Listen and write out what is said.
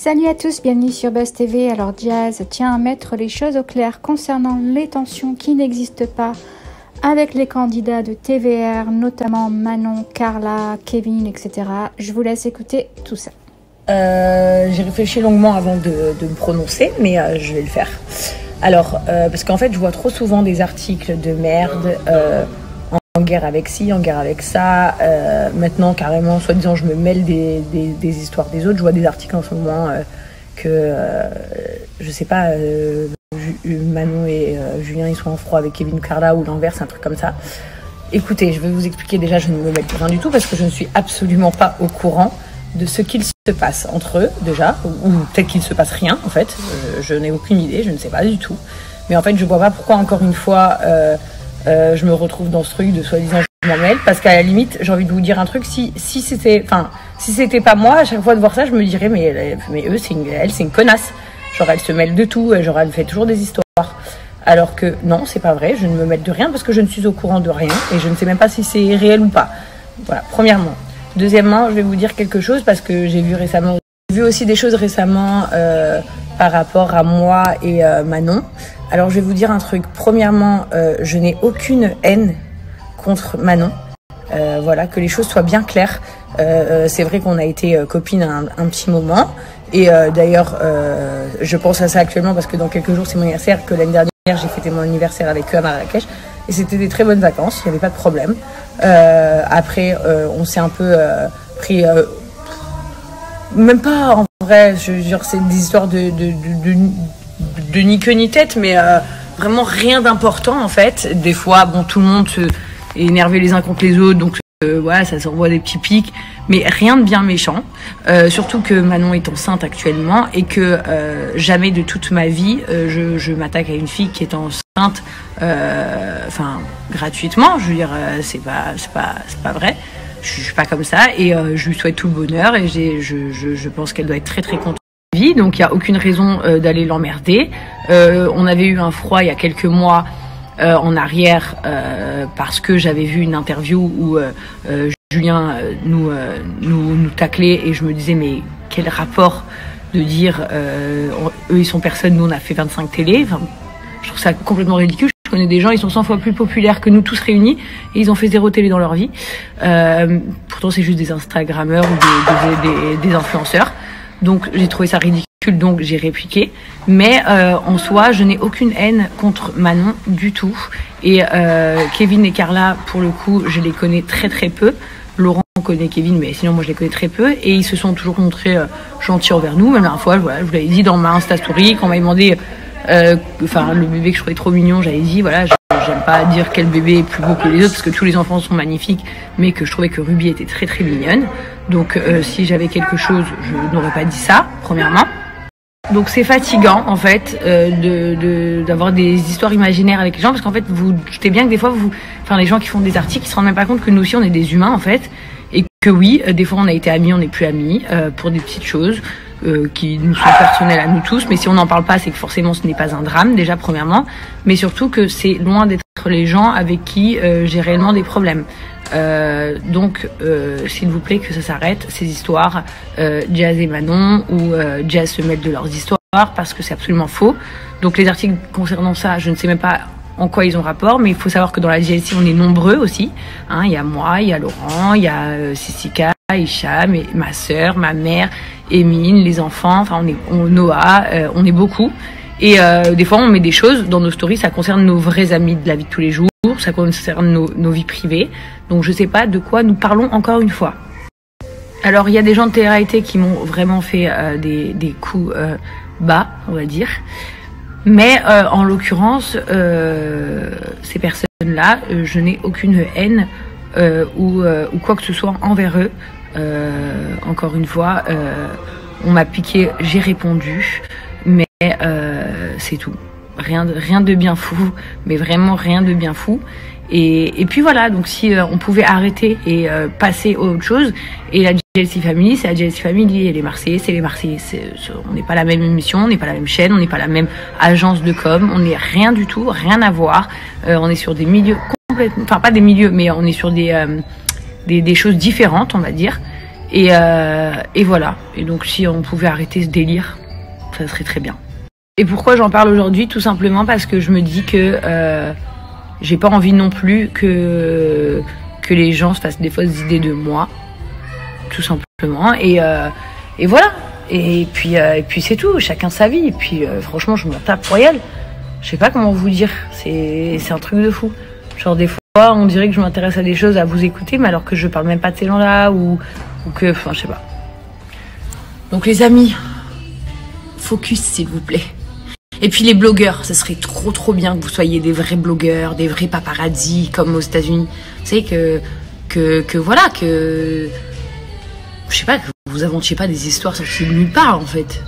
Salut à tous, bienvenue sur Buzz TV. Alors Jazz tient à mettre les choses au clair concernant les tensions qui n'existent pas avec les candidats de TVR, notamment Manon, Carla, Kevin, etc. Je vous laisse écouter tout ça. J'ai réfléchi longuement avant de me prononcer, mais je vais le faire. Alors, parce qu'en fait, je vois trop souvent des articles de merde, en guerre avec ci, en guerre avec ça. Maintenant, carrément, soi-disant, je me mêle des histoires des autres. Je vois des articles en ce moment que, je sais pas, Manon et Julien, ils sont en froid avec Kevin, Carla, ou l'inverse, un truc comme ça. Écoutez, je vais vous expliquer. Déjà, je ne me mêle rien du tout parce que je ne suis absolument pas au courant de ce qu'il se passe entre eux, déjà, ou peut-être qu'il ne se passe rien, en fait. Je n'ai aucune idée, je ne sais pas du tout. Mais en fait, je vois pas pourquoi, encore une fois, je me retrouve dans ce truc de soi-disant je m'en mêle, parce qu'à la limite, j'ai envie de vous dire un truc, si c'était pas moi, à chaque fois de voir ça, je me dirais, mais eux, c'est une connasse. Genre, elle se mêle de tout, genre, elle fait toujours des histoires. Alors que non, c'est pas vrai, je ne me mêle de rien parce que je ne suis au courant de rien et je ne sais même pas si c'est réel ou pas. Voilà, premièrement. Deuxièmement, je vais vous dire quelque chose parce que j'ai vu aussi des choses récemment par rapport à moi et Manon. Alors, je vais vous dire un truc. Premièrement, je n'ai aucune haine contre Manon. Voilà, que les choses soient bien claires. C'est vrai qu'on a été copines un petit moment. Et d'ailleurs, je pense à ça actuellement parce que dans quelques jours, c'est mon anniversaire. Que l'année dernière, j'ai fêté mon anniversaire avec eux à Marrakech. Et c'était des très bonnes vacances, il n'y avait pas de problème. Après, on s'est un peu pris... même pas en vrai, genre c'est des histoires de ni queue ni tête, mais vraiment rien d'important en fait. Des fois, bon, tout le monde est énervé les uns contre les autres, donc voilà, ça s'envoie des petits pics, mais rien de bien méchant. Surtout que Manon est enceinte actuellement et que jamais de toute ma vie je m'attaque à une fille qui est enceinte, gratuitement. Je veux dire, c'est pas vrai. Je suis pas comme ça et je lui souhaite tout le bonheur et je pense qu'elle doit être très très contente de sa vie. Donc il y a aucune raison d'aller l'emmerder. On avait eu un froid il y a quelques mois. En arrière parce que j'avais vu une interview où Julien nous taclait et je me disais mais quel rapport de dire eux ils sont personne, nous on a fait 25 télés. Enfin, je trouve ça complètement ridicule. Je connais des gens, ils sont 100 fois plus populaires que nous tous réunis et ils ont fait 0 télé dans leur vie. Pourtant c'est juste des Instagrammeurs ou des influenceurs. Donc j'ai trouvé ça ridicule, donc j'ai répliqué. Mais en soi, je n'ai aucune haine contre Manon du tout. Et Kevin et Carla, pour le coup, je les connais très très peu. Laurent connaît Kevin, mais sinon moi je les connais très peu. Et ils se sont toujours montrés gentils envers nous. Même la dernière fois, voilà, je vous l'avais dit dans ma Insta Story, quand on m'a demandé le bébé que je trouvais trop mignon, j'avais dit voilà, j'aime pas dire quel bébé est plus beau que les autres parce que tous les enfants sont magnifiques, mais que je trouvais que Ruby était très très mignonne. Donc si j'avais quelque chose, je n'aurais pas dit ça, premièrement. Donc c'est fatigant en fait d'avoir des histoires imaginaires avec les gens parce qu'en fait vous doutez bien que des fois les gens qui font des articles ils se rendent même pas compte que nous aussi on est des humains en fait et que oui des fois on a été amis, on n'est plus amis pour des petites choses qui nous sont personnelles à nous tous, mais si on n'en parle pas c'est que forcément ce n'est pas un drame déjà premièrement, mais surtout que c'est loin d'être les gens avec qui j'ai réellement des problèmes. Donc s'il vous plaît que ça s'arrête ces histoires Jazz et Manon ou Jazz se mêlent de leurs histoires parce que c'est absolument faux. Donc les articles concernant ça je ne sais même pas en quoi ils ont rapport, mais il faut savoir que dans la GLC on est nombreux aussi, hein, il y a moi, il y a Laurent, il y a Sissika, Hicham, ma sœur, ma mère, Emine, les enfants, enfin Noah, on est beaucoup. Et des fois, on met des choses dans nos stories, ça concerne nos vrais amis de la vie de tous les jours, ça concerne nos vies privées. Donc je sais pas de quoi nous parlons encore une fois. Alors il y a des gens de télé-réalité qui m'ont vraiment fait des coups bas, on va dire. Mais en l'occurrence, ces personnes-là, je n'ai aucune haine ou quoi que ce soit envers eux. Encore une fois, on m'a piqué, j'ai répondu. Mais c'est tout. Rien de bien fou, mais vraiment rien de bien fou. Et puis voilà, donc si on pouvait arrêter et passer à autre chose, et la GLC Family, c'est la GLC Family, et les Marseillais, c'est les Marseillais. On n'est pas la même émission, on n'est pas la même chaîne, on n'est pas la même agence de com, on n'est rien du tout, rien à voir. On est sur des milieux complètement, enfin pas des milieux, mais on est sur des choses différentes, on va dire. Et voilà. Et donc si on pouvait arrêter ce délire, ça serait très bien. Et pourquoi j'en parle aujourd'hui? Tout simplement parce que je me dis que j'ai pas envie non plus que les gens se fassent des fausses idées de moi, tout simplement. Et voilà. Et puis c'est tout. Chacun sa vie. Et puis franchement, je m'en tape royal. Je sais pas comment vous dire. C'est un truc de fou. Genre des fois, on dirait que je m'intéresse à des choses, à vous écouter, mais alors que je parle même pas de ces gens-là ou que, enfin, je sais pas. Donc les amis, focus s'il vous plaît. Et puis les blogueurs, ça serait trop bien que vous soyez des vrais blogueurs, des vrais paparazzi comme aux États-Unis. Vous savez que voilà, que je sais pas, que vous inventiez pas des histoires sorties de nulle part en fait.